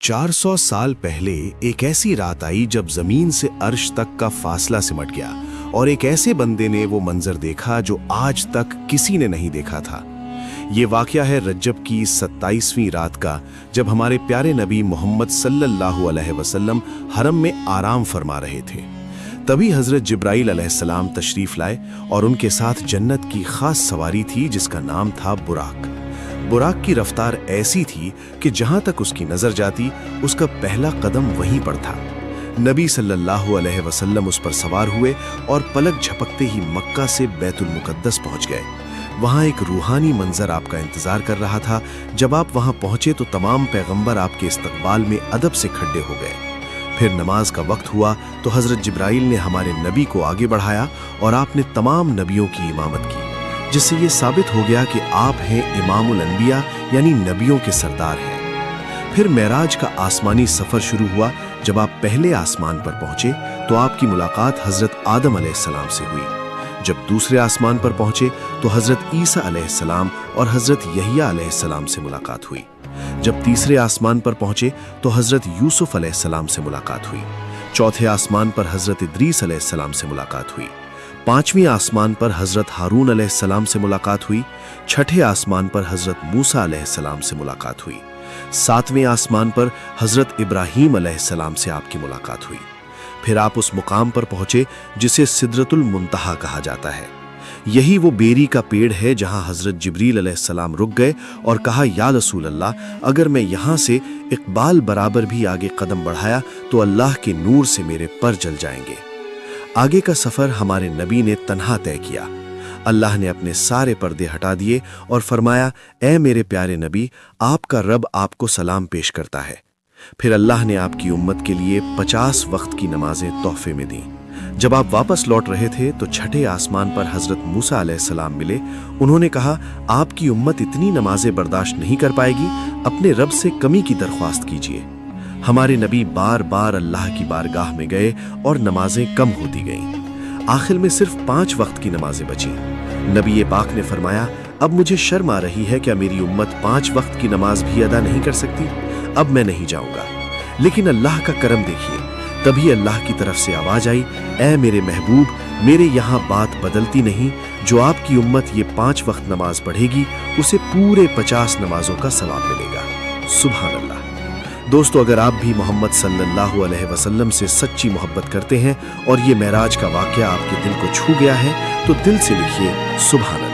400 साल पहले एक ऐसी रात आई जब जमीन से अर्श तक का फासला सिमट गया और एक ऐसे बंदे ने वो मंजर देखा जो आज तक किसी ने नहीं देखा था। ये वाकया है रज्जब की 27वीं रात का, जब हमारे प्यारे नबी मोहम्मद सल्लल्लाहु अलैहि वसल्लम हरम में आराम फरमा रहे थे। तभी हजरत जिब्राइल अलैहिस्सलाम तशरीफ लाए और उनके साथ जन्नत की खास सवारी थी जिसका नाम था बुराक। बुराक की रफ्तार ऐसी थी कि जहां तक उसकी नजर जाती उसका पहला कदम वहीं पर था। नबी सल्लल्लाहु अलैहि वसल्लम उस पर सवार हुए और पलक झपकते ही मक्का से बैतुल मुकद्दस पहुंच गए। वहां एक रूहानी मंजर आपका इंतजार कर रहा था। जब आप वहां पहुंचे तो तमाम पैगंबर आपके इस्तकबाल में अदब से खड़े हो गए। फिर नमाज का वक्त हुआ तो हजरत जिब्राइल ने हमारे नबी को आगे बढ़ाया और आपने तमाम नबियों की इमामत की, जिससे ये साबित हो गया कि आप हैं इमामुल अनबिया यानी नबियों के सरदार हैं। फिर मेराज का आसमानी सफर शुरू हुआ। जब आप पहले आसमान पर पहुंचे तो आपकी मुलाकात हजरत आदम अलैहिस्सलाम से हुई। जब दूसरे आसमान पर पहुंचे तो हजरत ईसा अलैहिस्सलाम और हजरत यहिया अलैहिस्सलाम से मुलाकात हुई। जब तीसरे आसमान पर पहुंचे तो हजरत यूसुफ अलैहिस्सलाम से मुलाकात हुई। चौथे आसमान पर हजरत इद्रीस अलैहिस्सलाम से मुलाकात हुई। पांचवीं आसमान पर हजरत हारून अलैहिस्सलाम से मुलाकात हुई। छठे आसमान पर हजरत मूसा अलैहिस्सलाम से मुलाकात हुई। सातवें आसमान पर हजरत इब्राहीम अलैहिस्सलाम से आपकी मुलाकात हुई। फिर आप उस मुकाम पर पहुंचे जिसे सिदरतुल मुंतहा कहा जाता है। यही वो बेरी का पेड़ है जहां हजरत जिब्रील अलैहिस्सलाम रुक गए और कहा, या रसूल अल्लाह, अगर मैं यहां से इकबाल बराबर भी आगे कदम बढ़ाया तो अल्लाह के नूर से मेरे पर जल जाएंगे। आगे का सफर हमारे नबी ने तन्हा तय किया। अल्लाह ने अपने सारे पर्दे हटा दिए और फरमाया, ए मेरे प्यारे नबी, आपका रब आपको सलाम पेश करता है। फिर अल्लाह ने आपकी उम्मत के लिए 50 वक्त की नमाजें तोहफे में दी। जब आप वापस लौट रहे थे तो छठे आसमान पर हजरत मूसा अलैहिस्सलाम मिले। उन्होंने कहा, आपकी उम्मत इतनी नमाजें बर्दाश्त नहीं कर पाएगी, अपने रब से कमी की दरख्वास्त कीजिए। हमारे नबी बार बार अल्लाह की बारगाह में गए और नमाजें कम होती गईं। आखिर में सिर्फ 5 वक्त की नमाजें बची। नबी पाक ने फरमाया, अब मुझे शर्म आ रही है, क्या मेरी उम्मत 5 वक्त की नमाज भी अदा नहीं कर सकती? अब मैं नहीं जाऊंगा। लेकिन अल्लाह का करम देखिए, तभी अल्लाह की तरफ से आवाज आई, ए मेरे महबूब, मेरे यहाँ बात बदलती नहीं। जो आपकी उम्मत ये 5 वक्त नमाज पढ़ेगी उसे पूरे 50 नमाजों का सवाब मिलेगा। सुभान अल्लाह। दोस्तों, अगर आप भी मोहम्मद सल्लल्लाहु अलैहि वसल्लम से सच्ची मोहब्बत करते हैं और ये मेराज का वाकया आपके दिल को छू गया है तो दिल से लिखिए सुभान अल्लाह।